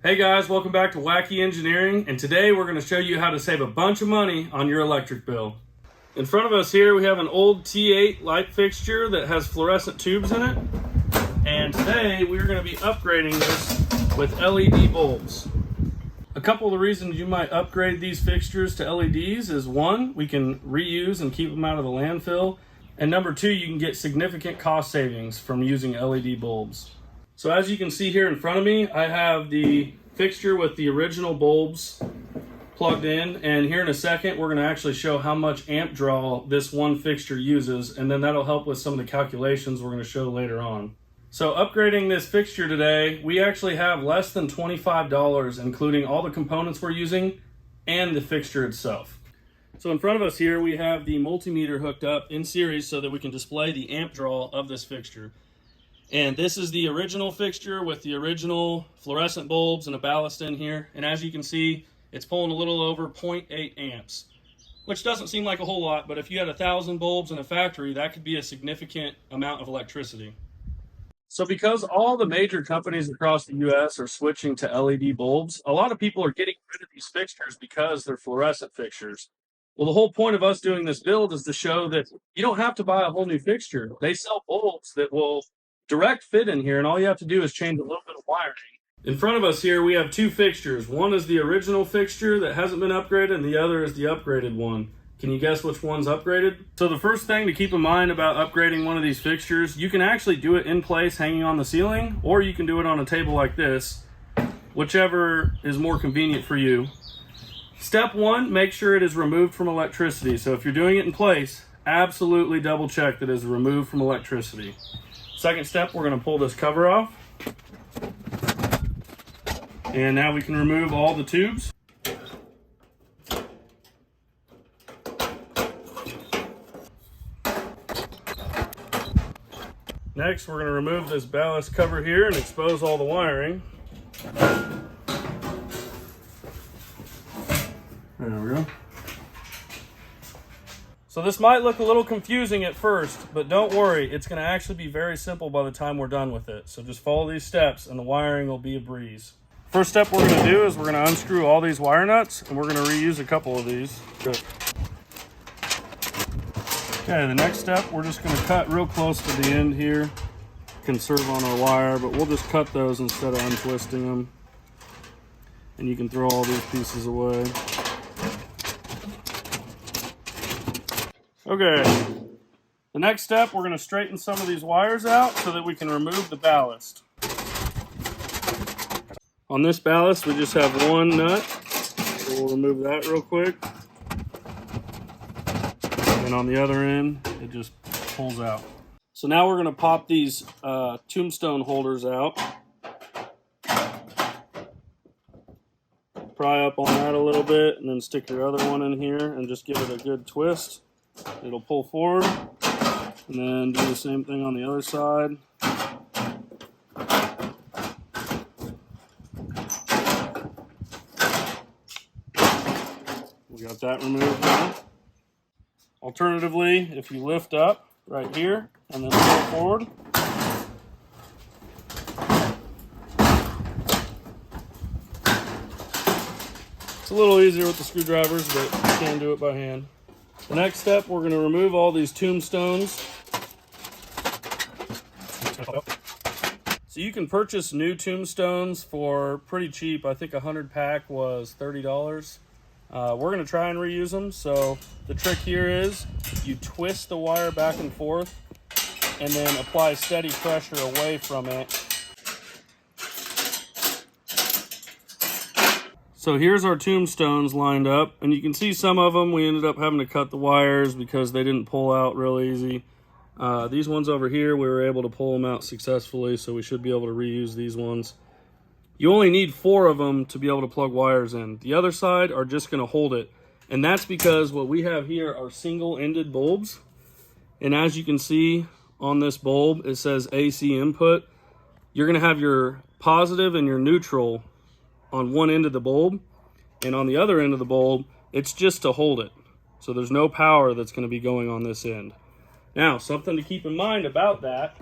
Hey guys, welcome back to Wacky Engineering, and today we're going to show you how to save a bunch of money on your electric bill. In front of us here we have an old T8 light fixture that has fluorescent tubes in it, and today we're going to be upgrading this with LED bulbs. A couple of the reasons you might upgrade these fixtures to LEDs is one, we can reuse and keep them out of the landfill, and number two, you can get significant cost savings from using LED bulbs. So as you can see here in front of me, I have the fixture with the original bulbs plugged in, and here in a second we're going to actually show how much amp draw this one fixture uses, and then that'll help with some of the calculations we're going to show later on. So upgrading this fixture today, we actually have less than $25, including all the components we're using and the fixture itself. So in front of us here we have the multimeter hooked up in series so that we can display the amp draw of this fixture. And this is the original fixture with the original fluorescent bulbs and a ballast in here. And as you can see, it's pulling a little over 0.8 amps, which doesn't seem like a whole lot, but if you had 1,000 bulbs in a factory, that could be a significant amount of electricity. So because all the major companies across the US are switching to LED bulbs, a lot of people are getting rid of these fixtures because they're fluorescent fixtures. Well, the whole point of us doing this build is to show that you don't have to buy a whole new fixture. They sell bulbs that will direct fit in here, and all you have to do is change a little bit of wiring. In front of us here we have two fixtures. One is the original fixture that hasn't been upgraded, and the other is the upgraded one. Can you guess which one's upgraded? So the first thing to keep in mind about upgrading one of these fixtures, you can actually do it in place hanging on the ceiling, or you can do it on a table like this, whichever is more convenient for you. Step one, make sure it is removed from electricity. So if you're doing it in place, absolutely double check that it is removed from electricity. Second step, we're going to pull this cover off. And now we can remove all the tubes. Next, we're going to remove this ballast cover here and expose all the wiring. There we go. So this might look a little confusing at first, but don't worry, it's going to actually be very simple by the time we're done with it. So just follow these steps and the wiring will be a breeze. First step we're going to do is we're going to unscrew all these wire nuts, and we're going to reuse a couple of these. Good. Okay, the next step, we're just going to cut real close to the end here, conserve on our wire, but we'll just cut those instead of untwisting them. And you can throw all these pieces away. Okay, the next step, we're going to straighten some of these wires out so that we can remove the ballast. On this ballast, we just have one nut, so we'll remove that real quick. And on the other end, it just pulls out. So now we're going to pop these tombstone holders out. Pry up on that a little bit, and then stick your other one in here and just give it a good twist. It'll pull forward, and then do the same thing on the other side. We got that removed now. Alternatively, if you lift up right here and then pull forward, it's a little easier with the screwdrivers, but you can do it by hand. The next step, we're going to remove all these tombstones. So you can purchase new tombstones for pretty cheap. I think a 100 pack was $30. We're going to try and reuse them. So the trick here is you twist the wire back and forth and then apply steady pressure away from it. So here's our tombstones lined up, and you can see some of them we ended up having to cut the wires because they didn't pull out real easy. These ones over here, we were able to pull them out successfully, so we should be able to reuse these ones. You only need 4 of them to be able to plug wires in. The other side are just going to hold it, and that's because what we have here are single-ended bulbs. And as you can see on this bulb, it says AC input. You're going to have your positive and your neutral on one end of the bulb, and on the other end of the bulb, it's just to hold it. So there's no power that's going to be going on this end. Now, something to keep in mind about that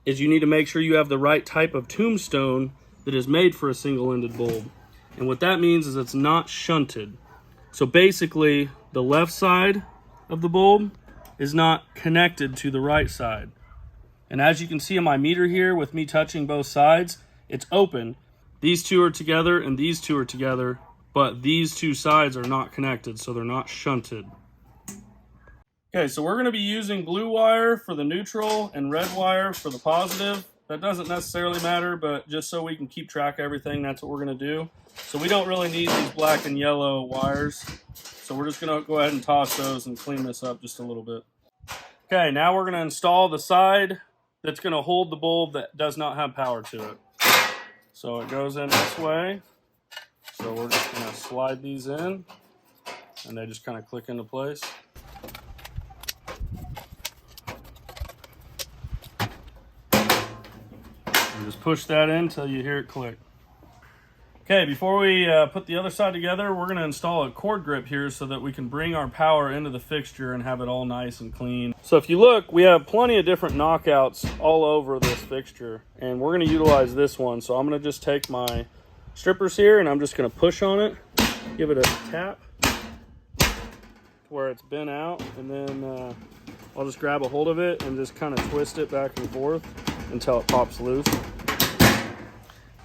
is you need to make sure you have the right type of tombstone that is made for a single-ended bulb. And what that means is it's not shunted. So basically, the left side of the bulb is not connected to the right side. And as you can see on my meter here, with me touching both sides, it's open. These two are together and these two are together, but these two sides are not connected, so they're not shunted. Okay, so we're gonna be using blue wire for the neutral and red wire for the positive. That doesn't necessarily matter, but just so we can keep track of everything, that's what we're gonna do. So we don't really need these black and yellow wires. So we're just gonna go ahead and toss those and clean this up just a little bit. Okay, now we're gonna install the side that's gonna hold the bulb that does not have power to it. So it goes in this way. So we're just gonna slide these in and they just kind of click into place. And just push that in until you hear it click. Okay, before we put the other side together, we're gonna install a cord grip here so that we can bring our power into the fixture and have it all nice and clean. So if you look, we have plenty of different knockouts all over this fixture, and we're gonna utilize this one. So I'm gonna just take my strippers here and I'm just gonna push on it, give it a tap to where it's bent out, and then I'll just grab a hold of it and just kind of twist it back and forth until it pops loose.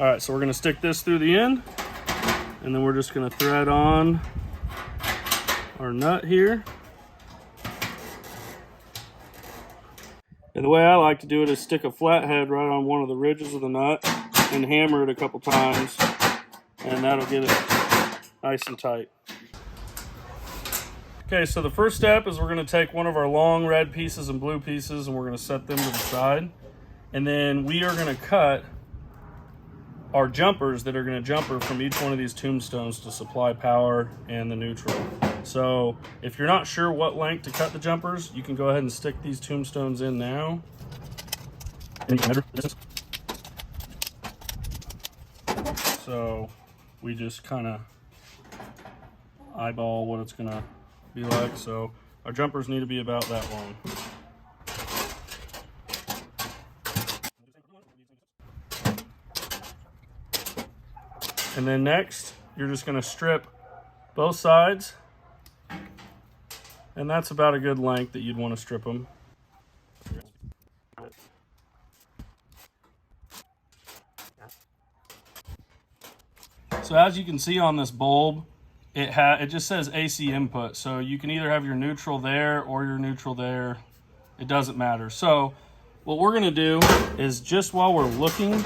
All right, so we're gonna stick this through the end, and then we're just gonna thread on our nut here. And the way I like to do it is stick a flathead right on one of the ridges of the nut and hammer it a couple times, and that'll get it nice and tight. Okay, so the first step is we're gonna take one of our long red pieces and blue pieces and we're gonna set them to the side. And then we are gonna cut our jumpers that are going to jumper from each one of these tombstones to supply power and the neutral. So if you're not sure what length to cut the jumpers, you can go ahead and stick these tombstones in now. And you can measure the distance. So we just kind of eyeball what it's going to be like. So our jumpers need to be about that long. And then next, you're just gonna strip both sides. And that's about a good length that you'd wanna strip them. So as you can see on this bulb, it just says AC input. So you can either have your neutral there or your neutral there. It doesn't matter. So what we're gonna do is, just while we're looking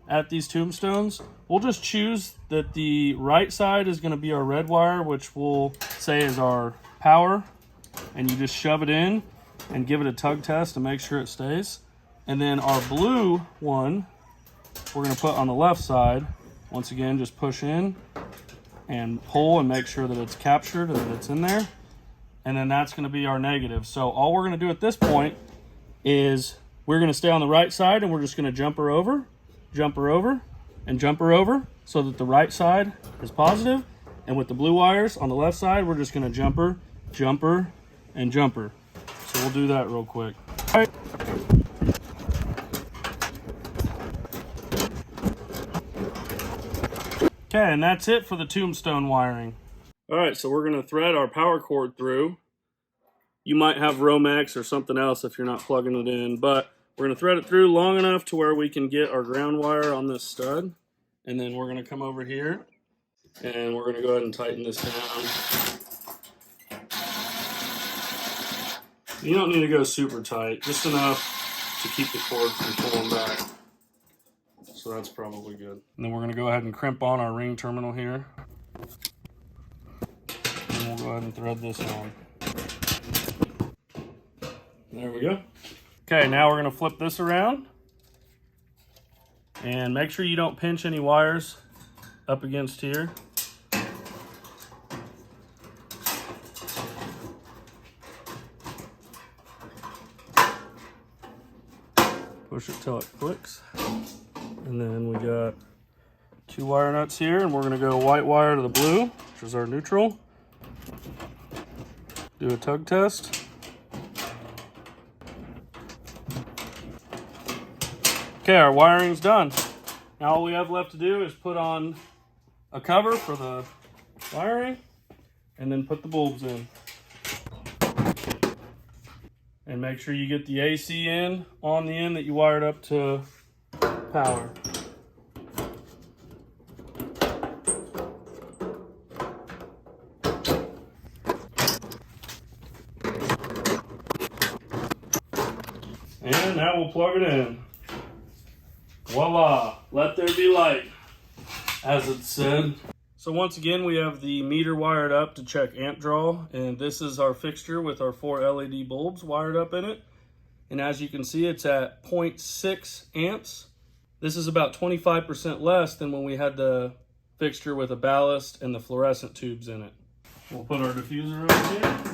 at these tombstones, we'll just choose that the right side is going to be our red wire, which we'll say is our power, and you just shove it in and give it a tug test to make sure it stays. And then our blue one, we're going to put on the left side. Once again, just push in and pull and make sure that it's captured and that it's in there. And then that's going to be our negative. So all we're going to do at this point is we're going to stay on the right side and we're just going to jump her over, and jump her over so that the right side is positive. And with the blue wires on the left side, we're just gonna jumper, and jumper. So we'll do that real quick. All right. Okay, and that's it for the tombstone wiring. All right, so we're gonna thread our power cord through. You might have Romex or something else if you're not plugging it in, but we're going to thread it through long enough to where we can get our ground wire on this stud. And then we're going to come over here and we're going to go ahead and tighten this down. You don't need to go super tight, just enough to keep the cord from pulling back. So that's probably good. And then we're going to go ahead and crimp on our ring terminal here. And we'll go ahead and thread this on. There we go. Okay, now we're going to flip this around and make sure you don't pinch any wires up against here. Push it till it clicks. And then we got 2 wire nuts here, and we're going to go white wire to the blue, which is our neutral. Do a tug test. Okay, our wiring's done. Now all we have left to do is put on a cover for the wiring and then put the bulbs in. And make sure you get the AC in on the end that you wired up to power. And now we'll plug it in. Voila, let there be light, as it said. So once again, we have the meter wired up to check amp draw, and this is our fixture with our 4 LED bulbs wired up in it. And as you can see, it's at 0.6 amps. This is about 25% less than when we had the fixture with a ballast and the fluorescent tubes in it. We'll put our diffuser over here.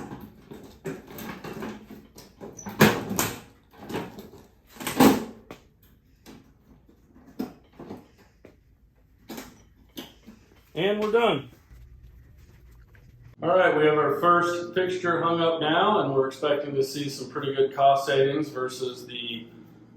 And we're done. All right, we have our first fixture hung up now, and we're expecting to see some pretty good cost savings versus the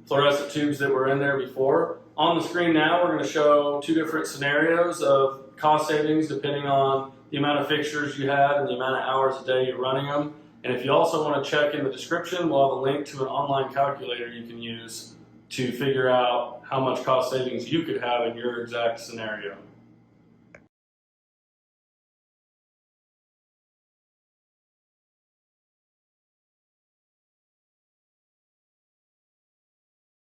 fluorescent tubes that were in there before. On the screen now, we're going to show 2 different scenarios of cost savings depending on the amount of fixtures you had and the amount of hours a day you're running them. And if you also want to check in the description, we'll have a link to an online calculator you can use to figure out how much cost savings you could have in your exact scenario.